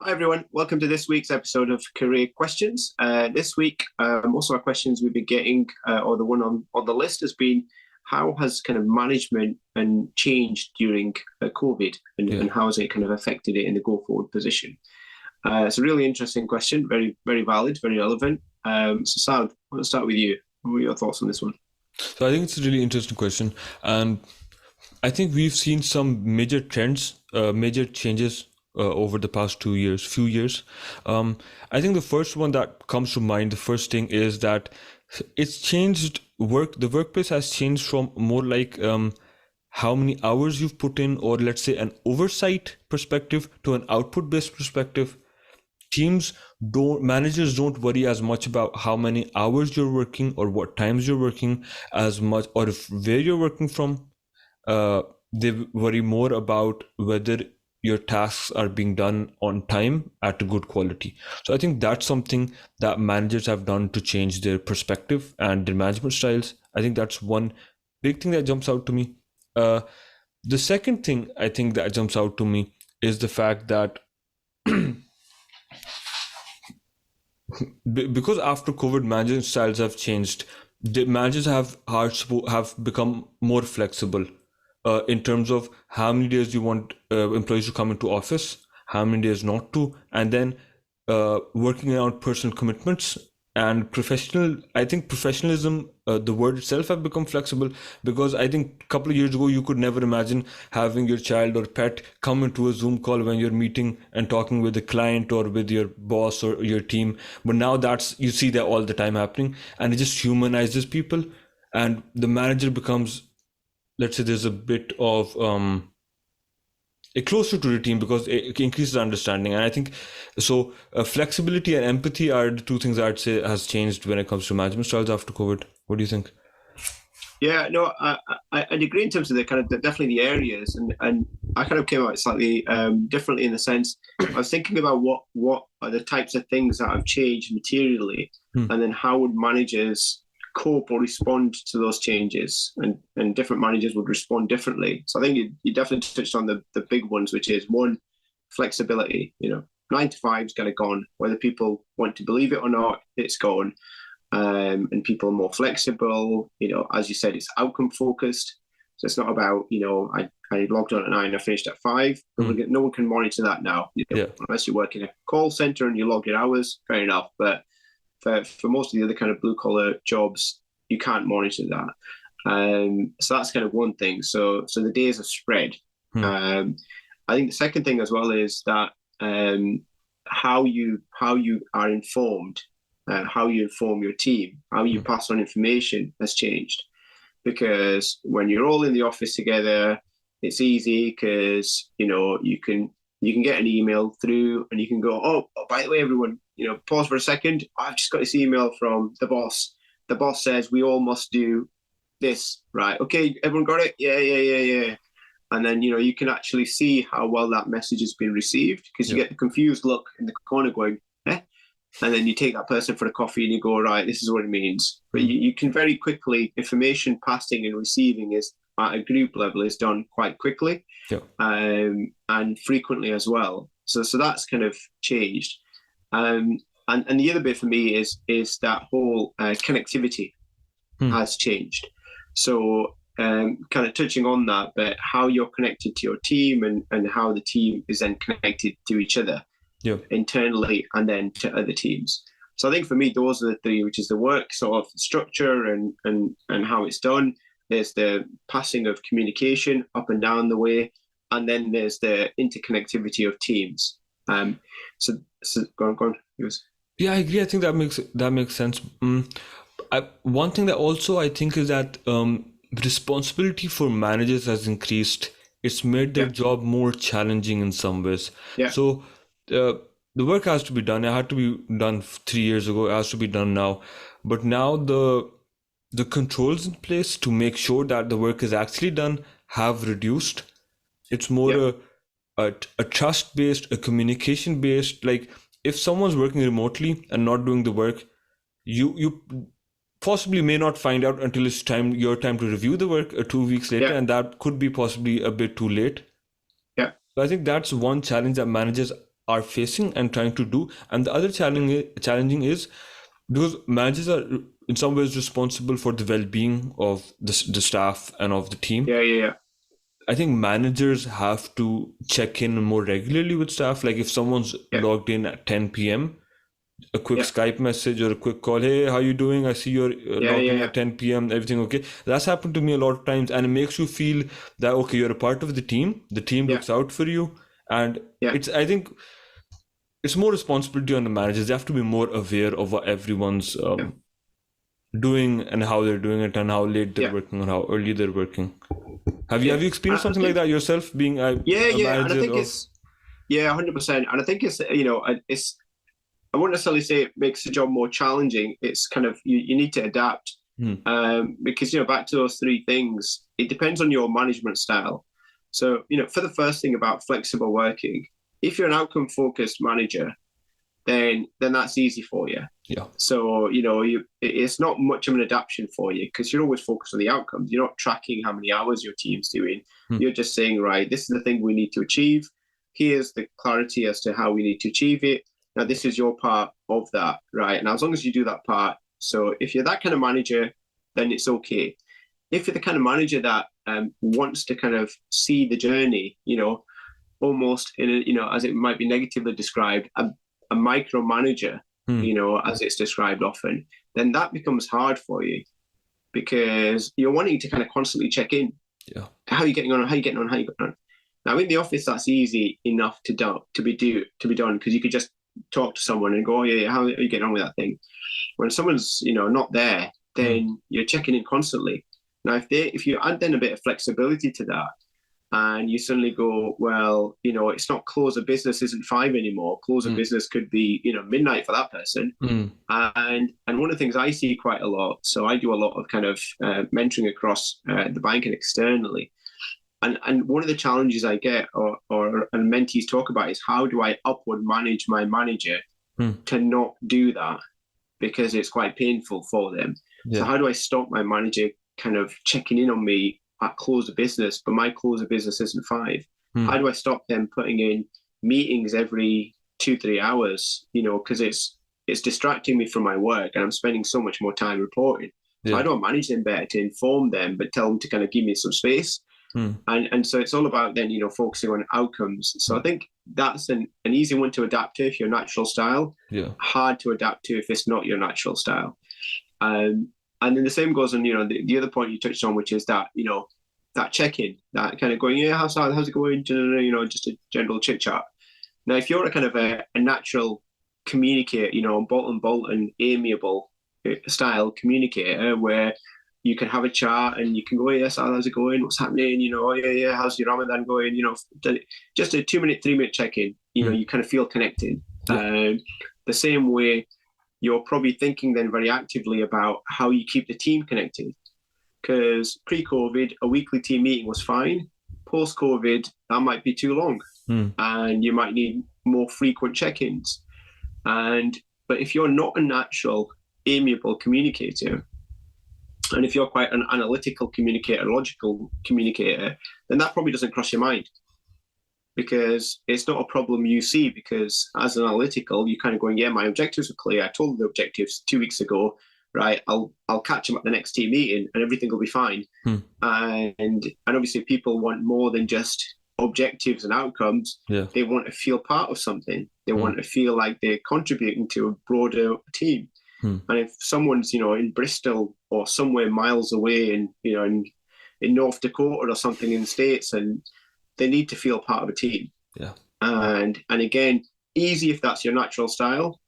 Hi everyone, welcome to this week's episode of Career Questions. This week, most of our questions we've been getting, or the one on the list has been, how has kind of management and changed during COVID, and how has it kind of affected it in the go-forward position? It's a really interesting question, very, very valid, very relevant. So Saud, I want to start with you. What are your thoughts on this one? So I think it's a really interesting question, and I think we've seen some major trends, major changes over the past few years. I think the first one that comes to mind, the first thing is that it's changed work. The workplace has changed from more like how many hours you've put in, or let's say an oversight perspective, to an output-based perspective. Managers don't worry as much about how many hours you're working or what times you're working as much, or where you're working from. They worry more about whether your tasks are being done on time at a good quality. So I think that's something that managers have done to change their perspective and their management styles. I think that's one big thing that jumps out to me. The second thing I think that jumps out to me is the fact that because after COVID, management styles have changed. The managers have become more flexible in terms of how many days you want employees to come into office, how many days not to, and then working around personal commitments and I think professionalism, the word itself, have become flexible, because I think a couple of years ago you could never imagine having your child or pet come into a Zoom call when you're meeting and talking with a client or with your boss or your team. But now you see that all the time happening, and it just humanizes people, and the manager becomes, let's say, there's a bit of a closer to the team, because it increases understanding. And I think so flexibility and empathy are the two things I'd say has changed when it comes to management styles after COVID. What do you think? Yeah, no, I'd agree in terms of definitely the areas, and I kind of came out slightly differently in the sense I was thinking about what are the types of things that have changed materially, and then how would managers cope or respond to those changes, and different managers would respond differently. So I think you definitely touched on the big ones, which is one, flexibility. 9 to 5 is kind of gone, whether people want to believe it or not, it's gone. And people are more flexible. As you said, it's outcome focused. So it's not about, I logged on at 9, I finished at 5. No one can monitor that now. Unless you work in a call center and you log your hours, fair enough. But for most of the other kind of blue collar jobs, you can't monitor that. So that's kind of one thing. So the days are spread. I think the second thing as well is that how you are informed, how you inform your team, how you pass on information has changed. Because when you're all in the office together, it's easy because you can get an email through and you can go, oh, by the way, everyone, pause for a second. I've just got this email from the boss. The boss says we all must do this, right? Okay, everyone got it? Yeah. And then, you can actually see how well that message has been received, because you get the confused look in the corner going, eh? And then you take that person for a coffee and you go, right, this is what it means. But you can very quickly, information passing and receiving is at a group level is done quite quickly, and frequently as well. So that's kind of changed. And the other bit for me is that whole connectivity has changed. So kind of touching on that, but how you're connected to your team and how the team is then connected to each other internally and then to other teams. So I think for me, those are the three, which is the work sort of structure and how it's done. There's the passing of communication up and down the way, and then there's the interconnectivity of teams. So go on. Yeah, I agree. I think that makes sense. One thing that also I think is that responsibility for managers has increased. It's made their job more challenging in some ways. Yeah. So the work has to be done. It had to be done 3 years ago. It has to be done now. But now the controls in place to make sure that the work is actually done have reduced. It's more a trust-based, a communication-based. Like, if someone's working remotely and not doing the work, you possibly may not find out until it's your time to review the work 2 weeks later, and that could be possibly a bit too late. Yeah. So I think that's one challenge that managers are facing and trying to do. And the other challenging is because managers are in some ways responsible for the well-being of the staff and of the team. Yeah. I think managers have to check in more regularly with staff. Like if someone's logged in at 10 p.m., a quick Skype message or a quick call. Hey, how you doing? I see you're logged in at 10 p.m. Everything okay? That's happened to me a lot of times, and it makes you feel that okay, you're a part of the team. The team looks out for you, and I think it's more responsibility on the managers. They have to be more aware of what everyone's doing and how they're doing it and how late they're working or how early they're working. Have you experienced something like that yourself, being a manager? And I think it's 100%. And I think it's it's. I wouldn't necessarily say it makes the job more challenging. It's kind of you need to adapt because back to those three things. It depends on your management style. So for the first thing about flexible working, if you're an outcome focused manager, then that's easy for you. Yeah. So it's not much of an adaptation for you because you're always focused on the outcomes. You're not tracking how many hours your team's doing. You're just saying, right, this is the thing we need to achieve. Here's the clarity as to how we need to achieve it. Now, this is your part of that, right? And as long as you do that part, so if you're that kind of manager, then it's okay. If you're the kind of manager that wants to kind of see the journey, almost in as it might be negatively described, a micromanager, as it's described often, then that becomes hard for you because you're wanting to kind of constantly check in. Yeah. How are you getting on? How are you getting on? Now, in the office, that's easy enough to be done because you could just talk to someone and go, oh, yeah, how are you getting on with that thing? When someone's, not there, then you're checking in constantly. Now, if you add then a bit of flexibility to that and you suddenly go, well, it's not close of business isn't 5 anymore. Close of business could be, midnight for that person. And one of the things I see quite a lot, so I do a lot of kind of mentoring across the bank and externally. And one of the challenges I get and mentees talk about is how do I upward manage my manager to not do that because it's quite painful for them. Yeah. So how do I stop my manager kind of checking in on me at close of business, but my close of business isn't 5? How do I stop them putting in meetings every 2-3 hours, because it's distracting me from my work and I'm spending so much more time reporting. Yeah. So how do I manage them better to inform them, but tell them to kind of give me some space? And so it's all about then, focusing on outcomes. So I think that's an easy one to adapt to if you're natural style. Yeah. Hard to adapt to if it's not your natural style. And then the same goes on, the other point you touched on, which is that, that check-in, that kind of going, yeah, how's it going? Just a general chit chat. Now, if you're a kind of a natural communicator, Bolton amiable style communicator where you can have a chat and you can go, yes, how's it going? What's happening? Oh, yeah, how's your Ramadan going? Just a 2-minute, 3-minute check-in. You kind of feel connected. Yeah. The same way you're probably thinking then very actively about how you keep the team connected. Because pre-COVID, a weekly team meeting was fine. Post-COVID, that might be too long. And you might need more frequent check-ins. But if you're not a natural, amiable communicator, and if you're quite an analytical communicator, logical communicator, then that probably doesn't cross your mind because it's not a problem you see because as an analytical, you're kind of going, yeah, my objectives are clear. I told them the objectives 2 weeks ago, right? I'll catch them at the next team meeting and everything will be fine. And obviously people want more than just objectives and outcomes. Yeah. They want to feel part of something. They want to feel like they're contributing to a broader team. And if someone's, in Bristol or somewhere miles away in North Dakota or something in the States, and they need to feel part of a team. Yeah. And again, easy if that's your natural style,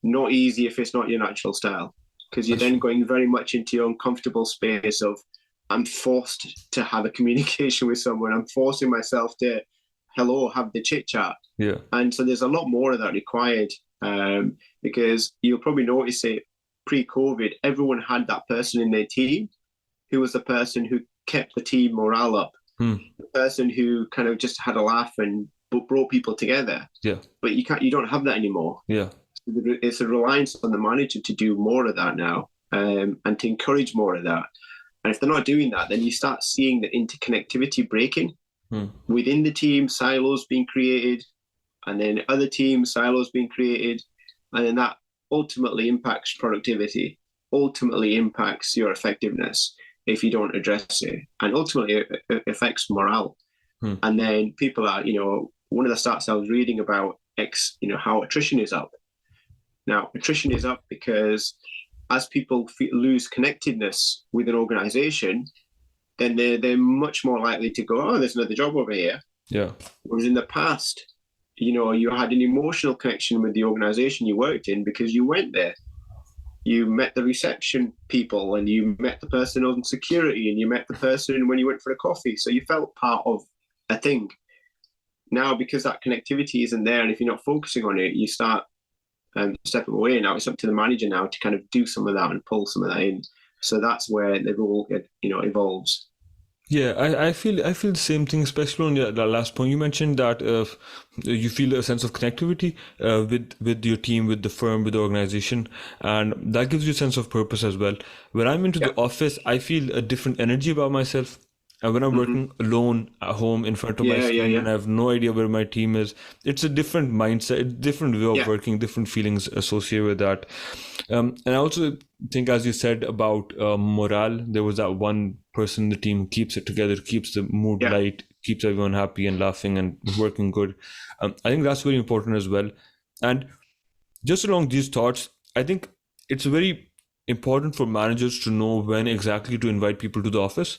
not easy if it's not your natural style, because you're then going very much into your uncomfortable space of, I'm forced to have a communication with someone. I'm forcing myself to, have the chit chat. Yeah. And so there's a lot more of that required. Because you'll probably notice it pre-COVID, everyone had that person in their team who was the person who kept the team morale up, the person who kind of just had a laugh and brought people together. Yeah. But you don't have that anymore. Yeah. It's a reliance on the manager to do more of that now, and to encourage more of that. And if they're not doing that, then you start seeing the interconnectivity breaking within the team, silos being created. and then other teams, silos being created, and then that ultimately impacts productivity, ultimately impacts your effectiveness if you don't address it, and ultimately it affects morale. And then people are, one of the stats I was reading about, how attrition is up. Now, attrition is up because as people lose connectedness with an organization, then they're much more likely to go, oh, there's another job over here. Yeah. Whereas in the past, you had an emotional connection with the organization you worked in because you went there. You met the reception people, and you met the person on security, and you met the person when you went for a coffee. So you felt part of a thing. Now, because that connectivity isn't there, and if you're not focusing on it, you start stepping away. Now it's up to the manager now to kind of do some of that and pull some of that in. So that's where the role, evolves. Yeah, I feel the same thing, especially on the last point you mentioned, that you feel a sense of connectivity with your team, with the firm, with the organization, and that gives you a sense of purpose as well. When I'm into the office, I feel a different energy about myself. And when I'm working alone at home in front of my screen and I have no idea where my team is, it's a different mindset, a different way of working, different feelings associated with that. And I also think, as you said about morale, there was that one person in the team who keeps it together, keeps the mood light, keeps everyone happy and laughing and working good. I think that's very important as well. And just along these thoughts, I think it's very important for managers to know when exactly to invite people to the office.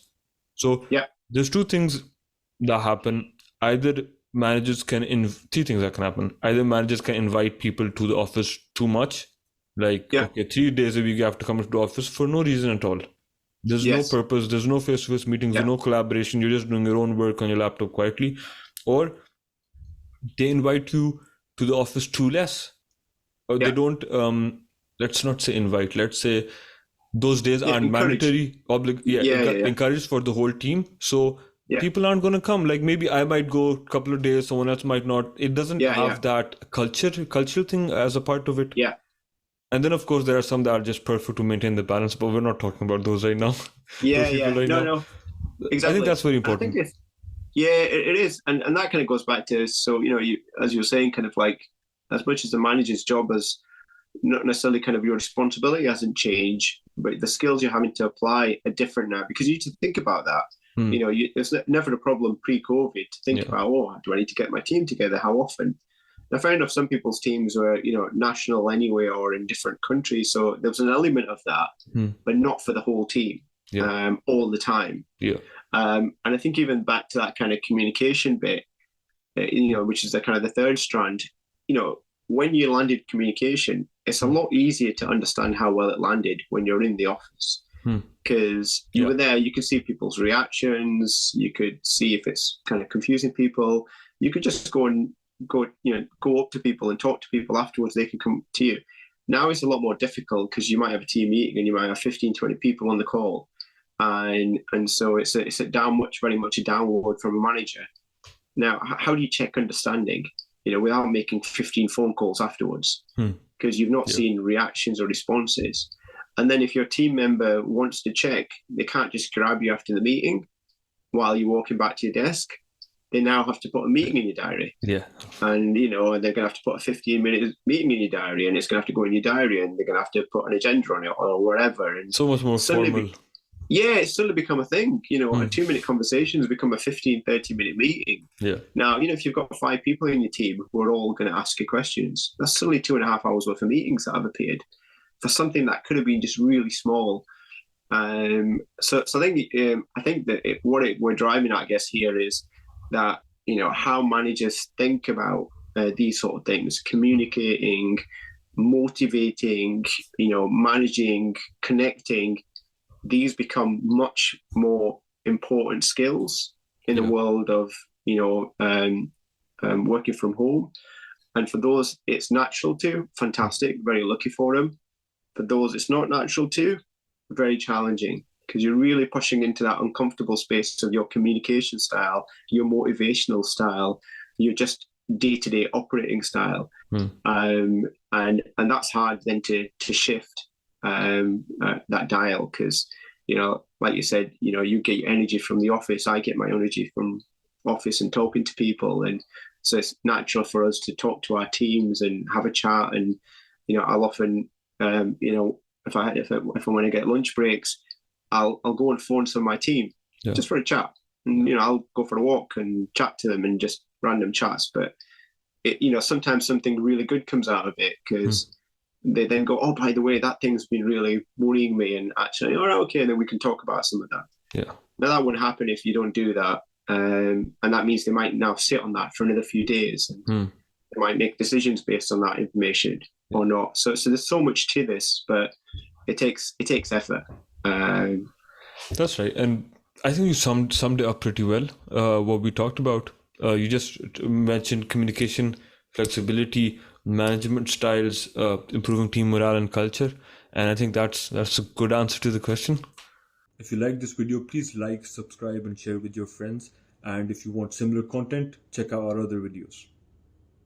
So there's two things that happen. Either managers can, three things that can happen. Either managers can invite people to the office too much, like, okay, 3 days a week you have to come to the office for no reason at all. There's no purpose, there's no face-to-face meetings, there's no collaboration, you're just doing your own work on your laptop quietly. Or they invite you to the office too less. Or they don't, let's not say invite, let's say those days aren't mandatory, encouraged for the whole team. So people aren't going to come. Like maybe I might go a couple of days, someone else might not. It doesn't have that cultural thing as a part of it. Yeah. And then, of course, there are some that are just perfect to maintain the balance, but we're not talking about those right now. No, exactly. I think that's very important. It is. And that kind of goes back to, so, as you were saying, kind of like, as much as the manager's job as not necessarily kind of your responsibility hasn't changed, but the skills you're having to apply are different now, because you need to think about that. It's never a problem pre-COVID to think about, do I need to get my team together? How often? Now, fair enough, some people's teams were, national anyway, or in different countries. So there was an element of that, but not for the whole team all the time. And I think even back to that kind of communication bit, which is the kind of the third strand, when you landed communication, it's a lot easier to understand how well it landed when you're in the office, because you were there, you could see people's reactions, you could see if it's kind of confusing people, you could just go up to people and talk to people afterwards, they can come to you. Now it's a lot more difficult because you might have a team meeting and you might have 15, 20 people on the call. And so it's very much a downward from a manager. Now, how do you check understanding? Without making 15 phone calls afterwards, because you've not seen reactions or responses. And then if your team member wants to check, they can't just grab you after the meeting while you're walking back to your desk. They now have to put a meeting in your diary. And, they're going to have to put a 15-minute meeting in your diary, and it's going to have to go in your diary, and they're going to have to put an agenda on it or whatever. And so much more formal. It's suddenly become a thing. A 2-minute conversation has become a 15, 30-minute meeting. Now, if you've got 5 people in your team who are all going to ask you questions, that's suddenly 2.5 hours worth of meetings that have appeared for something that could have been just really small. So I think that we're driving at, I guess, here is that, how managers think about these sort of things, communicating, motivating, managing, connecting. These become much more important skills in the world of, working from home. And for those it's natural to, fantastic, very lucky for them. For those it's not natural to, very challenging, because you're really pushing into that uncomfortable space of your communication style, your motivational style, your just day-to-day operating style. And that's hard then to shift that dial, because like you said, you get your energy from the office, I get my energy from office and talking to people, and So it's natural for us to talk to our teams and have a chat. And I'll often, if I want to get lunch breaks, I'll go and phone some of my team just for a chat. And I'll go for a walk and chat to them and just random chats. But sometimes something really good comes out of it because they then go, oh, by the way, that thing's been really worrying me, and actually, all right, okay, then we can talk about some of that. Yeah. Now that won't happen if you don't do that. And that means they might now sit on that for another few days. And they might make decisions based on that information or not. So there's so much to this, but it takes effort. That's right. And I think you summed it up pretty well, what we talked about. You just mentioned communication, flexibility, management styles, improving team morale and culture. And I think that's a good answer to the question. If you like this video, please like, subscribe, and share with your friends. And if you want similar content, check out our other videos.